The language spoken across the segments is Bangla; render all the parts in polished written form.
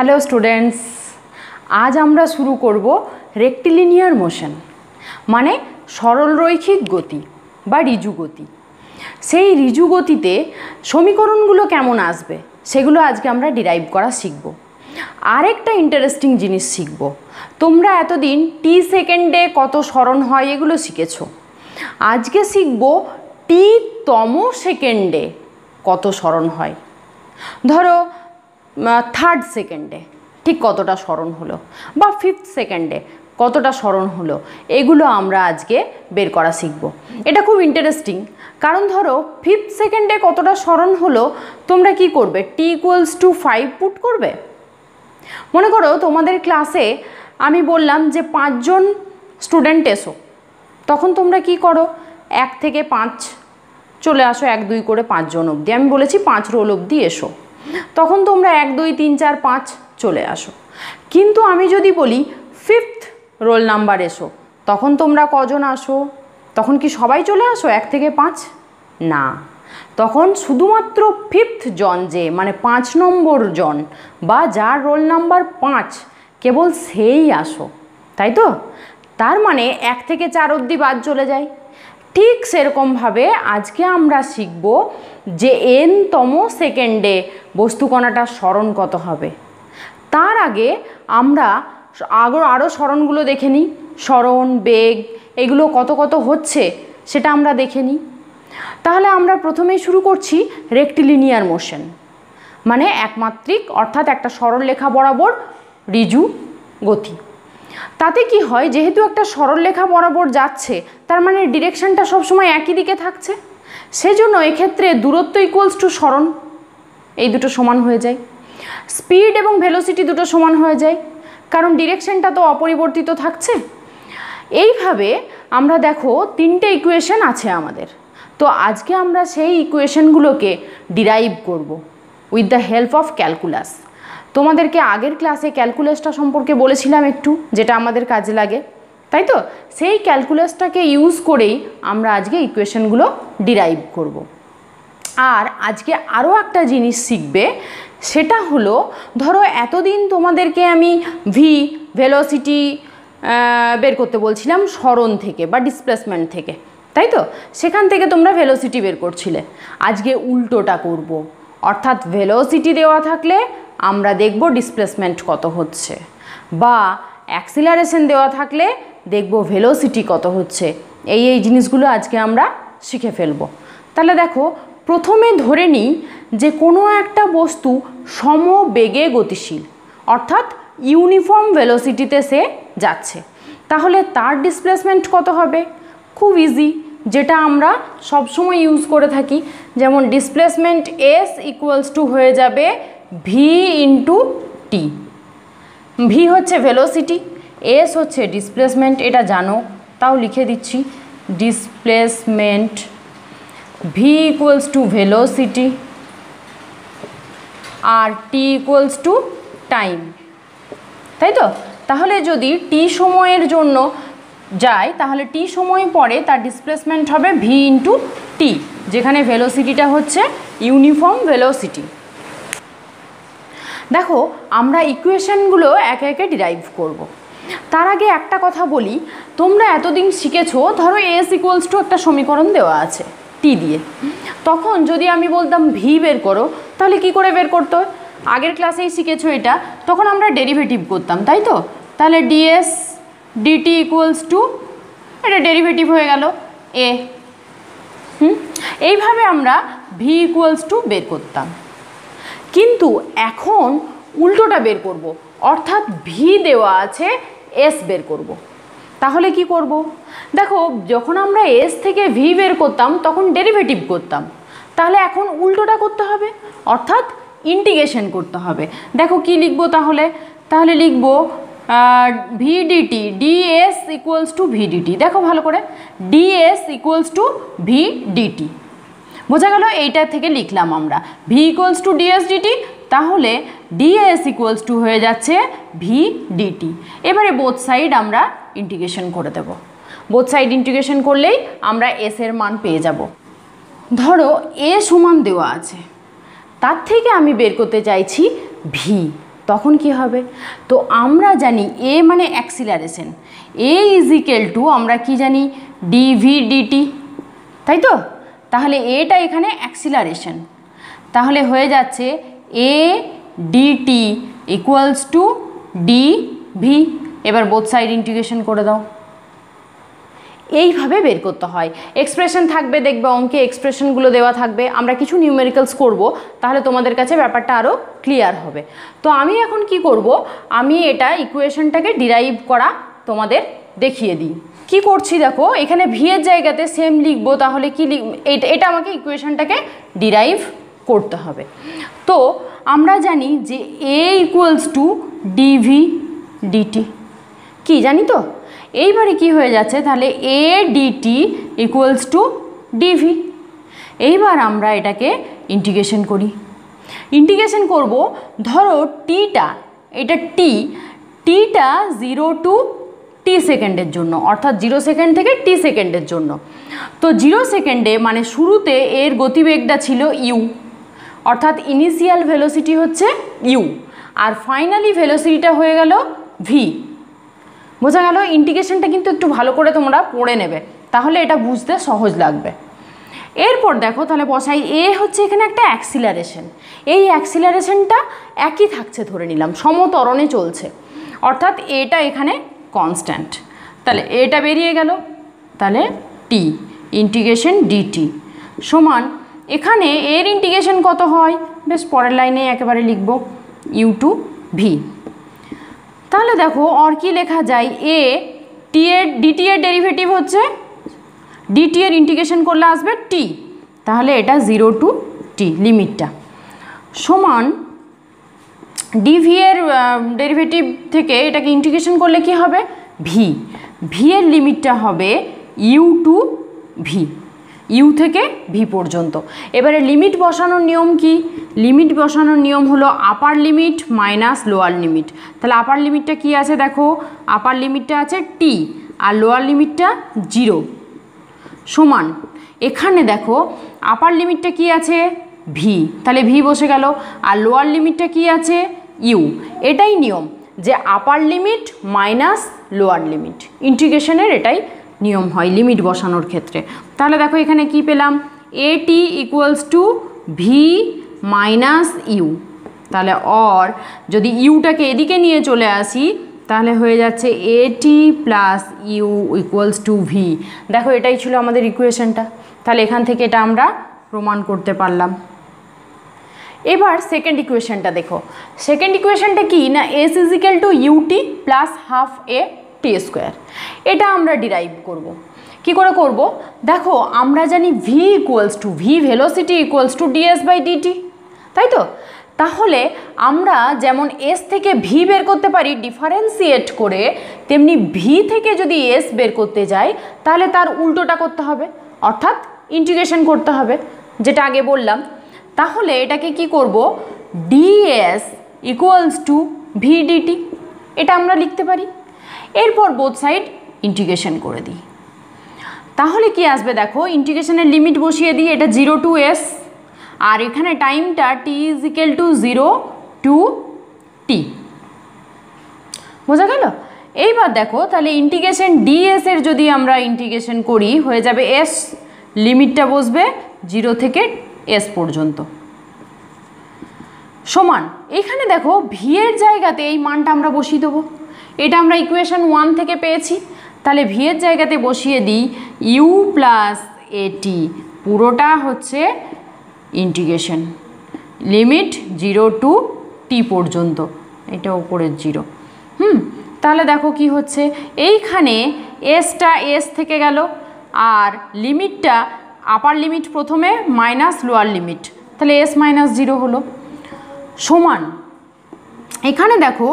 হ্যালো স্টুডেন্টস, আজ আমরা শুরু করব রেক্টিলিনিয়ার মোশন মানে সরলরৈখিক গতি বা ঋজু গতি। সেই ঋজু গতিতে সমীকরণগুলো কেমন আসবে সেগুলো আজকে আমরা ডিরাইভ করা শিখব। আরেকটা ইন্টারেস্টিং জিনিস শিখব। তোমরা এতদিন টি সেকেন্ডে কত সরণ হয় এগুলো শিখেছো, আজকে শিখব টি তম সেকেন্ডে কত সরণ হয়। ধরো থার্ড সেকেন্ডে ঠিক কতটা সরণ হলো বা ফিফথ সেকেন্ডে কতটা সরণ হলো, এগুলো আমরা আজকে বের করা শিখব। এটা খুব ইন্টারেস্টিং, কারণ ধরো ফিফথ সেকেন্ডে কতটা সরণ হলো তোমরা কি করবে, টি ইকুয়ালস টু 5 পুট করবে। মনে করো তোমাদের ক্লাসে আমি বললাম যে 5 জন স্টুডেন্ট এসো, তখন তোমরা কি করো 1 থেকে 5 চলে আসো, 1 2 করে 5 জন অবধি। আমি বলেছি 5 রোল অবধি এসো, তখন তোমরা 1 2 3 4 5 চলে আসো। কিন্তু আমি যদি বলি ফিফথ রোল নাম্বার এসো, তখন তোমরা কজন আসো? তখন কি সবাই চলে আসো 1 থেকে 5? না, তখন শুধুমাত্র ফিফথ জন যে মানে 5 নম্বর জন বা যার রোল নাম্বার 5 কেবল সেই আসো, তাই তো? তার মানে 1 থেকে 4 অবধি বাদ চলে যায়। ঠিক সেরকমভাবে আজকে আমরা শিখব যে n-তম সেকেন্ডে বস্তুকণাটার সরণ কত হবে। তার আগে আমরা আরও সরণগুলো দেখে নিই, সরণ বেগ এগুলো কত কত হচ্ছে সেটা আমরা দেখে নিই। তাহলে আমরা প্রথমেই শুরু করছি রেক্টিলিনিয়ার মোশন মানে একমাত্রিক অর্থাৎ একটা সরলরেখা বরাবর ঋজু গতি। তাতে কি হয়, যেহেতু একটা সরলরেখা বরাবর যাচ্ছে তার মানে ডিরেকশনটা সবসময় একই দিকে থাকছে, সেজন্য এক্ষেত্রে দূরত্ব ইকুয়ালস টু সরণ, এই দুটো সমান হয়ে যায়। স্পিড এবং ভেলোসিটি দুটো সমান হয়ে যায়, কারণ ডিরেকশনটা তো অপরিবর্তিত থাকছে। এইভাবে আমরা দেখো 3টে ইকুয়েশন আছে আমাদের। তো আজকে আমরা সেই ইকুয়েশনগুলোকে ডিরাইভ করব with the help of calculus. তোমাদেরকে আগের ক্লাসে ক্যালকুলাসটা সম্পর্কে বলেছিলাম একটু, যেটা আমাদের কাজে লাগে, তাই তো? সেই ক্যালকুলাসটাকে ইউজ করেই আমরা আজকে ইকুয়েশনগুলো ডিরাইভ করব। আর আজকে আরও একটা জিনিস শিখবে, সেটা হলো ধরো এতদিন তোমাদেরকে আমি ভেলোসিটি বের করতে বলছিলাম সরণ থেকে বা ডিসপ্লেসমেন্ট থেকে, তাই তো? সেখান থেকে তোমরা ভেলোসিটি বের করছিলে। আজকে উল্টোটা করব, অর্থাৎ ভেলোসিটি দেওয়া থাকলে আমরা দেখব ডিসপ্লেসমেন্ট কত হচ্ছে, বা অ্যাক্সিলারেশন দেওয়া থাকলে দেখব ভেলোসিটি কত হচ্ছে। এই জিনিসগুলো আজকে আমরা শিখে ফেলব। তাহলে দেখো, প্রথমে ধরে নিই যে কোনো একটা বস্তু সমবেগে গতিশীল, অর্থাৎ ইউনিফর্ম ভেলোসিটিতে সে যাচ্ছে, তাহলে তার ডিসপ্লেসমেন্ট কত হবে? খুব ইজি, যেটা আমরা সবসময় ইউজ করে থাকি, যেমন ডিসপ্লেসমেন্ট এস ইকুয়ালস টু হয়ে যাবে ভি ইন্টু টি। ভি হচ্ছে ভেলোসিটি, এস হচ্ছে ডিসপ্লেসমেন্ট, এটা জানো, তাও লিখে দিচ্ছি। Displacement V equals to velocity আর টি ইকুয়ালস টু টাইম, তাই তো? তাহলে যদি টি সময়ের জন্য যায় তাহলে টি সময় পরে তার ডিসপ্লেসমেন্ট হবে ভি ইন্টু টি, যেখানে ভেলোসিটিটা হচ্ছে ইউনিফর্ম ভেলোসিটি। দেখো, আমরা ইকুয়েশনগুলো একে একে ডিরাইভ করব। তার আগে একটা কথা বলি, তোমরা এতদিন শিখেছো ধরো এস ইকুয়ালস টু একটা সমীকরণ দেওয়া আছে টি দিয়ে, তখন যদি আমি বলতাম ভি বের করো, তাহলে কি করে বের করতে হয়? আগের ক্লাসেই শিখেছো এটা, তখন আমরা ডেরিভেটিভ করতাম, তাই তো? তাহলে ডিএস ডিটি ইকুয়ালস টু, এটা ডেরিভেটিভ হয়ে গেল এ। এইভাবে আমরা ভি ইকুয়ালস টু বের করতাম। কিন্তু এখন উল্টোটা বের করব, অর্থাৎ ভি দেওয়া আছে এস বের করব। তাহলে কি করব? দেখো, যখন আমরা এস থেকে ভি বের করতাম তখন ডেরিভেটিভ করতাম, তাহলে এখন উল্টোটা করতে হবে, অর্থাৎ ইন্টিগ্রেশন করতে হবে। দেখো কি লিখবো তাহলে? তাহলে লিখবো v dt, ds equals to v dt. দেখো ভালো করে, ds equals to v dt, বোঝা গেল? এইটা থেকে লিখলাম আমরা v equals to ds dt, তাহলে ডিএস ইকুয়ালস টু হয়ে যাচ্ছে ভি ডিটি। এবারে বোথ সাইড আমরা ইন্টিগ্রেশন করে দেব। বোথ সাইড ইন্টিগ্রেশন করলেই আমরা এস এর মান পেয়ে যাব। ধরো এ সমান দেওয়া আছে, তার থেকে আমি বের করতে চাইছি ভি। তখন কি হবে? তো আমরা জানি এ মানে acceleration, A is equal two আমরা কি জানি ডিভি ডিটি, তাই তো? তাহলে এটা এখানে অ্যাক্সিলারেশন, তাহলে হয়ে যাচ্ছে এ ডিটি ইকুয়ালস টু ডিভি। এবার বোথ সাইড ইন্টিগ্রেশন করে দাও। এইভাবে বের করতে হয়। এক্সপ্রেশন থাকবে, দেখবে অঙ্কে এক্সপ্রেশনগুলো দেওয়া থাকবে, আমরা কিছু নিউমেরিক্যালস করব, তাহলে তোমাদের কাছে ব্যাপারটা আরও ক্লিয়ার হবে। তো আমি এখন কি করব, আমি এটা ইকুয়েশনটাকে ডিরাইভ করা তোমাদের দেখিয়ে দিই। কি করছি দেখো, এখানে ভি এর জায়গাতে সেম লিখবো, তাহলে কি এটা আমাকে ইকুয়েশনটাকে ডিরাইভ করতে হবে। তো আমরা জানি যে এ ইকুয়ালস টু ডিভি ডিটি, কি জানি তো? এইবারে কি হয়ে যাচ্ছে, তাহলে এ ডিটি ইকুয়ালস টু ডিভি। এইবার আমরা এটাকে ইন্টিগ্রেশন করি। ইন্টিগ্রেশন করব, ধরো টিটা, এটা টিটা 0 টু টি সেকেন্ডের জন্য, অর্থাৎ 0 সেকেন্ড থেকে টি সেকেন্ডের জন্য। তো 0 সেকেন্ডে মানে শুরুতে এর গতিবেগটা ছিল ইউ, অর্থাৎ ইনিশিয়াল ভেলোসিটি হচ্ছে ইউ, আর ফাইনালি ভেলোসিটিটা হয়ে গেল ভি। বোঝা গেল? ইন্টিগ্রেশনটা কিন্তু একটু ভালো করে তোমরা পড়ে নেবে, তাহলে এটা বুঝতে সহজ লাগবে। এরপর দেখো, তাহলে বসাই এ হচ্ছে এখানে একটা অ্যাক্সিলারেশন, এই অ্যাক্সিলারেশনটা একই থাকছে ধরে নিলাম, সমত্বরণে চলছে, অর্থাৎ এটা এখানে কনস্ট্যান্ট। তাহলে এটা বেরিয়ে গেল, তাহলে টি ইন্টিগ্রেশন ডিটি সমান এখানে এর ইন্টিগ্রেশন কত হয়, বেশ পরের লাইনে একেবারে লিখব ইউ টু ভি। তাহলে দেখো আর কি লেখা যায়, এ টি এর ডিটি এর ডেরিভেটিভ হচ্ছে, ডিটি এর ইন্টিগ্রেশন করলে আসবে টি, তাহলে এটা 0 টু টি লিমিটটা সমান ডিভি এর ডেরিভেটিভ থেকে এটাকে ইন্টিগ্রেশন করলে কি হবে, ভি, ভি এর লিমিটটা হবে ইউ টু ভি, ইউ থেকে ভি পর্যন্ত। এবারে লিমিট বসানোর নিয়ম কি, লিমিট বসানোর নিয়ম হলো আপার লিমিট মাইনাস লোয়ার লিমিট। তাহলে আপার লিমিটটা কি আছে দেখো, আপার লিমিটটা আছে টি আর লোয়ার লিমিটটা 0 সমান এখানে দেখো আপার লিমিটটা কি আছে ভি, তাহলে ভি বসে গেল, আর লোয়ার লিমিটটা কি আছে ইউ। এটাই নিয়ম যে আপার লিমিট মাইনাস লোয়ার লিমিট, ইন্টিগ্রেশনের এটাই নিয়ম হয় লিমিট বসানোর ক্ষেত্রে। তাহলে দেখো এখানে কি পেলাম, A T equals to V minus U, তাহলে অর যদি ইউটাকে এদিকে নিয়ে চলে আসি তাহলে হয়ে যাচ্ছে A T plus U equals to V. দেখো এটাই ছিল আমাদের ইকুয়েশনটা, তাহলে এখান থেকে এটা আমরা প্রমাণ করতে পারলাম। এবার সেকেন্ড ইকুয়েশনটা দেখো, সেকেন্ড ইকুয়েশনটা কি না, s is equal to ut plus half a t square, এটা আমরা ডিরাইভ করব। কি করে করব, দেখো আমরা জানি v equals to v velocity equals to ds by dt, তাই তো? তাহলে আমরা যেমন এস থেকে ভি বের করতে পারি ডিফারেন্সিয়েট করে, তেমনি ভি থেকে যদি এস বের করতে যাই তাহলে তার উল্টোটা করতে হবে, অর্থাৎ ইন্টিগ্রেশন করতে হবে, যেটা আগে বললাম। তাহলে এটাকে কি করব, ds equals to v dt, এটা আমরা লিখতে পারি। এরপর বোথ সাইড ইন্টিগ্রেশন করে দিই, তাহলে কি আসবে দেখো, ইন্টিগ্রেশনের লিমিট বসিয়ে দিই, এটা 0 টু এস, আর এখানে টাইমটা টি ইজ ইকুয়াল টু 0 টু টি। বোঝা গেল? এইবার দেখো তাহলে ইন্টিগ্রেশন ডিএস এর যদি আমরা ইন্টিগ্রেশন করি হয়ে যাবে এস, লিমিটটা বসবে 0 থেকে এস পর্যন্ত সমান, এখানে দেখো ভি এর জায়গাতে এই মানটা আমরা বসিয়ে দেবো, এটা আমরা ইকুয়েশন 1 থেকে পেয়েছি, তাহলে ভি এর জায়গাতে বসিয়ে দিই ইউ প্লাস এটি, পুরোটা হচ্ছে ইন্টিগ্রেশন, লিমিট 0 টু টি পর্যন্ত, এটা উপরের 0। তাহলে দেখো কি হচ্ছে, এইখানে এসটা এস থেকে গেল, আর লিমিটটা আপার লিমিট প্রথমে মাইনাস লোয়ার লিমিট, তাহলে এস মাইনাস 0 হলো সমান, এখানে দেখো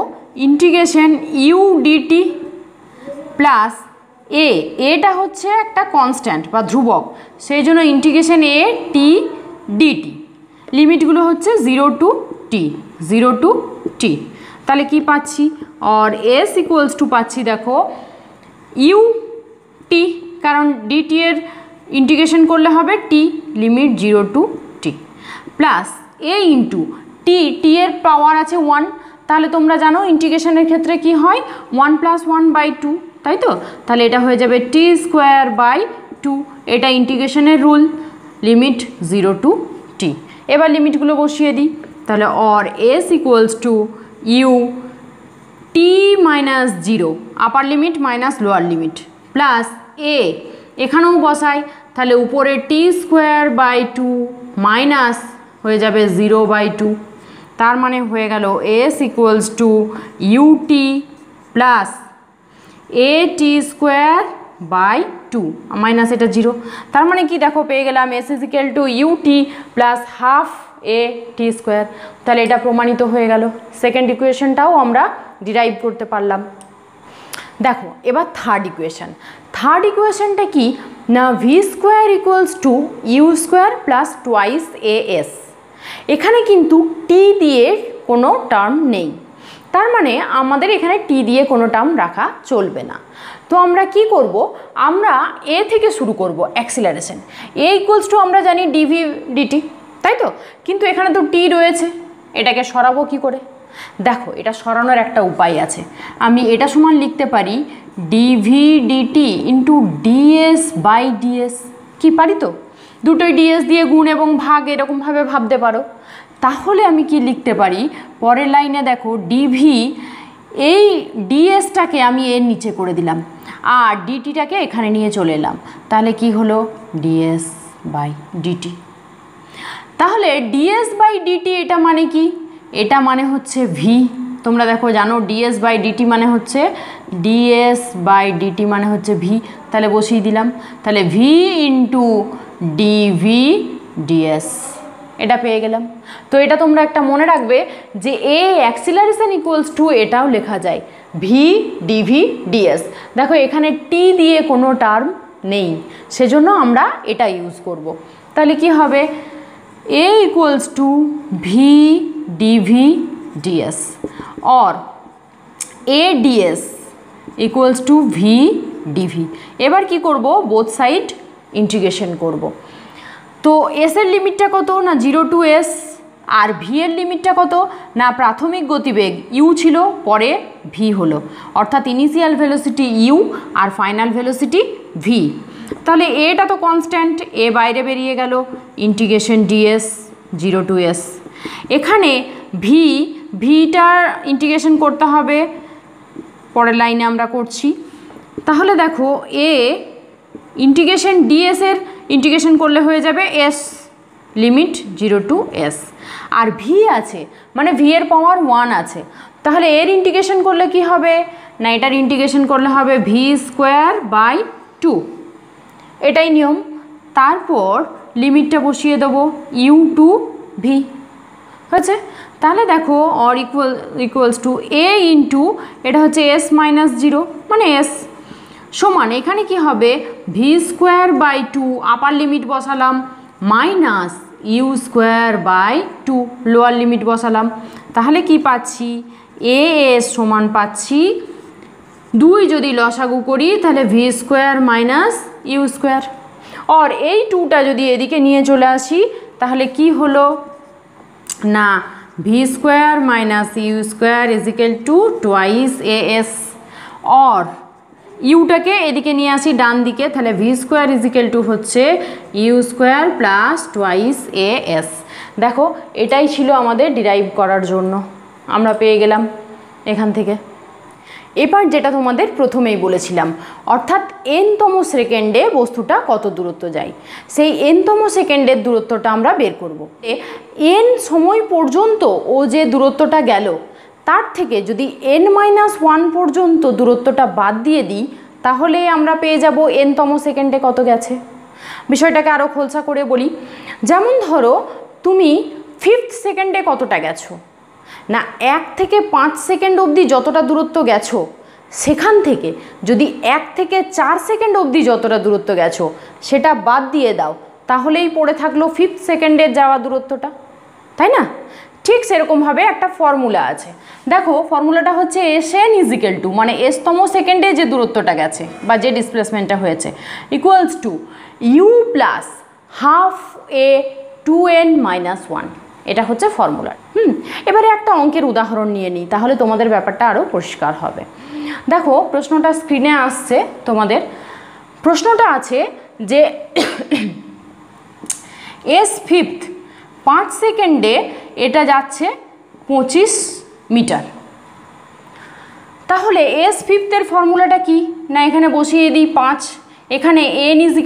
ইন্টিগ্রেশন ইউ ডিটি প্লাস এটা হচ্ছে একটা কনস্ট্যান্ট বা ধ্রুবক, সেই জন্য ইন্টিগ্রেশন এ টি ডিটি, লিমিটগুলো হচ্ছে 0 টু টি, 0 টু টি। তাহলে কি পাচ্ছি, আর এস ইকুয়ালস টু পাচ্ছি দেখো ইউ টি, কারণ ডিটি এর ইন্টিগ্রেশন করলে হবে টি, লিমিট 0 টু টি, প্লাস এ ইন্টু টি, টি এর পাওয়ার আছে 1, তাহলে তোমরা জানো ইন্টিগ্রেশনের ক্ষেত্রে কি হয় 1 + 1/2, তাই তো? তাহলে এটা হয়ে যাবে t²/2, এটা ইন্টিগ্রেশনের রুল, লিমিট 0 to t। এবার লিমিটগুলো বসিয়ে দিই, তাহলে or s = u t-0 upper limit minus lower limit plus a, এখানেও বসাই, তাহলে উপরে t²/2 মাইনাস হয়ে যাবে 0/2, তার মানে হয়ে গেল s = ut plus at²/2 minus এটা 0, তার মানে কি দেখো পেয়ে গেলাম s = ut plus half at²। তাহলে এটা প্রমাণিত হয়ে গেল, সেকেন্ড ইকুয়েশনটাও আমরা ডিরাইভ করতে পারলাম। দেখো এবার থার্ড ইকুয়েশন। থার্ড ইকুয়েশনটা কি না v² = u² plus twice as। এখানে কিন্তু t দিয়ে কোনো টার্ম নেই, তার মানে আমাদের এখানে t দিয়ে কোনো টার্ম রাখা চলবে না। তো আমরা কি করব, আমরা a থেকে শুরু করব অ্যাক্সিলারেশন। a = আমরা জানি dv dt, তাই তো? কিন্তু এখানে তো t রয়েছে, এটাকে সরাবো কি করে? দেখো এটা সরানোর একটা উপায় আছে, আমি এটা সমান লিখতে পারি dv dt × ds/ds। কি পারি তো? দুটোই ds দিয়ে গুণ এবং ভাগ এরকমভাবে ভাবতে পারো। তাহলে আমি কি লিখতে পারি, পরের লাইনে দেখো dv, এই dsটাকে আমি এর নিচে করে দিলাম আর dtটাকে এখানে নিয়ে চলে এলাম, তাহলে কি হলো ds/dt। তাহলে ds/dt এটা মানে কি? এটা মানে হচ্ছে v। তোমরা দেখো জানো ds/dt মানে হচ্ছে v, তাহলে বসিয়ে দিলাম, তাহলে v × dv ds, এটা পেয়ে গেলাম। তো এটা তোমরা একটা মনে রাখবে যে a অ্যাক্সিলারেশন = এটাও লেখা যায় v dv ds। দেখো এখানে t দিয়ে কোনো টার্ম নেই, সেজন্য আমরা এটা ইউজ করব। তাহলে কি হবে a = v dv ds or ads = v dv। এবার কি করব, বোথ সাইড ইন্টিগ্রেশন করব। তো s এর লিমিটটা কত না 0 to s, আর v এর লিমিটটা কত না প্রাথমিক গতিবেগ u ছিল, পরে v হলো, অর্থাৎ ইনিশিয়াল ভেলোসিটি u আর ফাইনাল ভেলোসিটি v। তাহলে এটা তো কনস্ট্যান্ট, a বাইরে বেরিয়ে গেল, ইন্টিগ্রেশন ds 0 to s। এখানে ভিটার ইন্টিগ্রেশন করতে হবে, পরের লাইনে আমরা করছি। তাহলে দেখো a ইন্টিগ্রেশন ds এর ইন্টিগ্রেশন করলে হয়ে যাবে s, লিমিট 0 to s। আর v আছে মানে v এর পাওয়ার 1 আছে, তাহলে এর ইন্টিগ্রেশন করলে কি হবে না এটার ইন্টিগ্রেশন করলে হবে v²/2, এটাই নিয়ম। তারপর লিমিটটা বসিয়ে দেবো u to v হয়েছে। তাহলে দেখো অর ইকুয়ালস টু a × এটা হচ্ছে s-0 মানে s সমান, এখানে কি হবে v²/2 আপার লিমিট বসালাম মাইনাস u²/2 লোয়ার লিমিট বসালাম, তাহলে কি পাচ্ছি as সমান পাচ্ছি 2 যদি লসাগু করি তাহলে v² - u²। আর এই 2টা যদি এদিকে নিয়ে চলে আসি তাহলে কি হলো না v² - u² = টুয়াইস as। और ইউটাকে এদিকে নিয়ে আসি ডান দিকে, তাহলে v² হচ্ছে u² প্লাস টুয়াইস as। দেখো এটাই ছিল আমাদের ডিরাইভ করার জন্য, আমরা পেয়ে গেলাম এখান থেকে। এবার যেটা তোমাদের প্রথমেই বলেছিলাম, অর্থাৎ nতম সেকেন্ডে বস্তুটা কত দূরত্ব যায়, সেই nতম সেকেন্ডের দূরত্বটা আমরা বের করব। n সময় পর্যন্ত ও যে দূরত্বটা গেল তার থেকে যদি n-1 পর্যন্ত দূরত্বটা বাদ দিয়ে দিই তাহলে আমরা পেয়ে যাব nতম সেকেন্ডে কত গেছে। বিষয়টাকে আরও খোলসা করে বলি, যেমন ধরো তুমি 5th সেকেন্ডে কতটা গেছো না 1 থেকে 5 সেকেন্ড অবধি যতটা দূরত্ব গেছো সেখান থেকে যদি 1 থেকে 4 সেকেন্ড অবধি যতটা দূরত্ব গেছো সেটা বাদ দিয়ে দাও, তাহলেই পড়ে থাকলো 5th সেকেন্ডের যাওয়া দূরত্বটা, তাই না? ঠিক সেরকমভাবে একটা ফর্মুলা আছে, দেখো ফর্মুলাটা হচ্ছে sn = মানে sতম সেকেন্ডে যে দূরত্বটা গেছে বা যে ডিসপ্লেসমেন্টটা হয়েছে equals to u plus half a 2n - 1। এটা হচ্ছে ফর্মুলা। এবারে একটা অঙ্কের উদাহরণ নিয়ে নিই, তাহলে তোমাদের ব্যাপারটা আরও পরিষ্কার হবে। দেখো প্রশ্নটা স্ক্রিনে আসছে তোমাদের। প্রশ্নটা আছে যে s5 5 সেকেন্ডে এটা যাচ্ছে 25 মিটার। তাহলে s5 এর ফর্মুলাটা কি না, এখানে বসিয়ে দিই 5, এখানে n =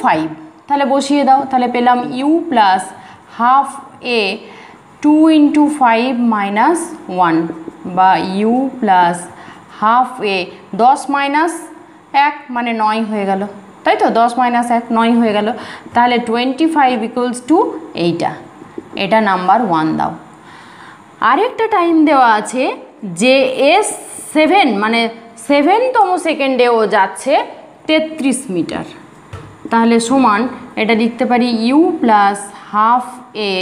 5, তাহলে বসিয়ে দাও। তাহলে পেলাম u প্লাস হাফ a 2 × 5 - 1 বা u প্লাস হাফ a 10 - 1 মানে 9 হয়ে গেল, তাই তো? 10 - 1 9 হয়ে গেল। তাহলে 25 = এইটা, এটা নাম্বার 1 দাও। আরেকটা টাইম দেওয়া আছে যে s7 মানে 7তম সেকেন্ডে ও যাচ্ছে 33 মিটার। তাহলে সমান এটা লিখতে পারি u প্লাস হাফ a,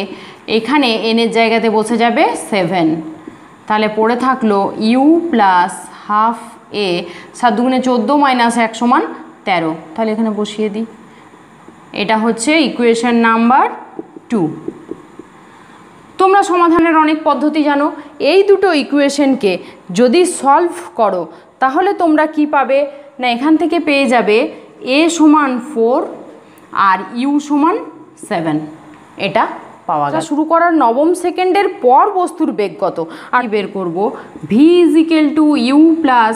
এখানে n এর জায়গাতে বসে যাবে 7, তাহলে পড়ে থাকলো u প্লাস হাফ a 7 দুগুণে 14 - 1 = 13, তাহলে এখানে বসিয়ে দিই। এটা হচ্ছে ইকুয়েশন নাম্বার 2। তোমরা সমাধানের অনেক পদ্ধতি জানো, এই দুটো ইকুয়েশনকে যদি সলভ করো তাহলে তোমরা কি পাবে না, এখান থেকে পেয়ে যাবে a = 4 আর u = 7, এটা পাওয়া গেল। শুরু করার 9ম সেকেন্ডের পর বস্তুর বেগ কত আর বের করব, v = u প্লাস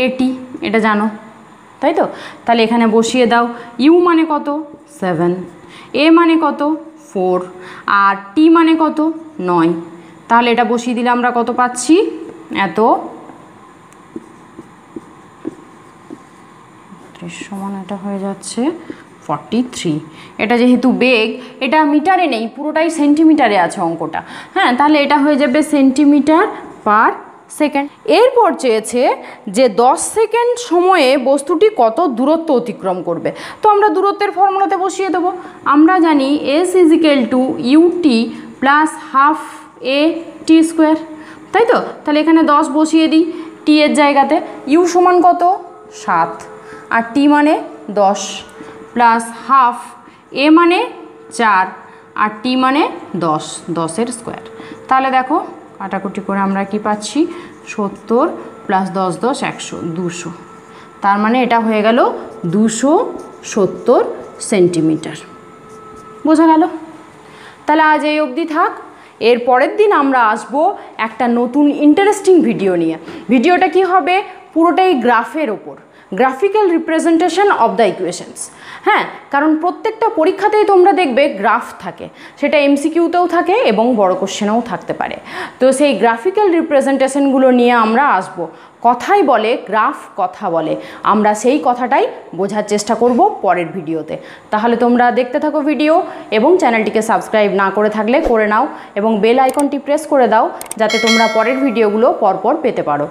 at, এটা জানো তাই তো? তাহলে এখানে বসিয়ে দাও, u মানে কত 7, a মানে কত 4 আর t মানে কত 9, তাহলে এটা বসিয়ে দিলে আমরা কত পাচ্ছি, এত সমান এটা হয়ে যাচ্ছে 43। এটা যেহেতু বেগ, এটা মিটারে নেই, পুরোটাই সেন্টিমিটারে আছে অঙ্কটা, হ্যাঁ, তাহলে এটা হয়ে যাবে সেন্টিমিটার পার সেকেন্ড। এরপর চেয়েছে যে 10 সেকেন্ড সময়ে বস্তুটি কত দূরত্ব অতিক্রম করবে। তো আমরা দূরত্বের ফর্মুলাতে বসিয়ে দেবো। আমরা জানি s = ut plus half a t², তাই তো? তাহলে এখানে 10 বসিয়ে দিই t এর জায়গাতে, u সমান কত 7 আর t মানে 10 প্লাস হাফ a মানে 4 আর t মানে 10, 10 এর স্কোয়ার। তাহলে দেখো কাটাকুটি করে আমরা কি পাচ্ছি, 70 প্লাস 10 10 100 200, তার মানে এটা হয়ে গেল 270 সেন্টিমিটার। বোঝা গেল? তাহলে আজ এই অবধি থাক। এর পরের দিন আমরা আসব একটা নতুন ইন্টারেস্টিং ভিডিও নিয়ে। ভিডিওটা কি হবে, পুরোটাই গ্রাফের ওপর, graphical representation of the equations. হ্যাঁ, কারণ প্রত্যেকটা পরীক্ষাতেই তোমরা দেখবে গ্রাফ থাকে, সেটা এমসিকিউতেও থাকে এবং বড় কোশ্চেনেও থাকতে পারে। তো সেই গ্রাফিক্যাল রিপ্রেজেন্টেশনগুলো নিয়ে আমরা আসব। কথাই বলে গ্রাফ কথা বলে, আমরা সেই কথাটাই বোঝার চেষ্টা করব পরের ভিডিওতে। তাহলে তোমরা দেখতে থাকো ভিডিও এবং চ্যানেলটিকে সাবস্ক্রাইব না করে থাকলে করে নাও এবং বেল আইকনটি প্রেস করে দাও যাতে তোমরা পরের ভিডিওগুলো পরপর পেতে পারো।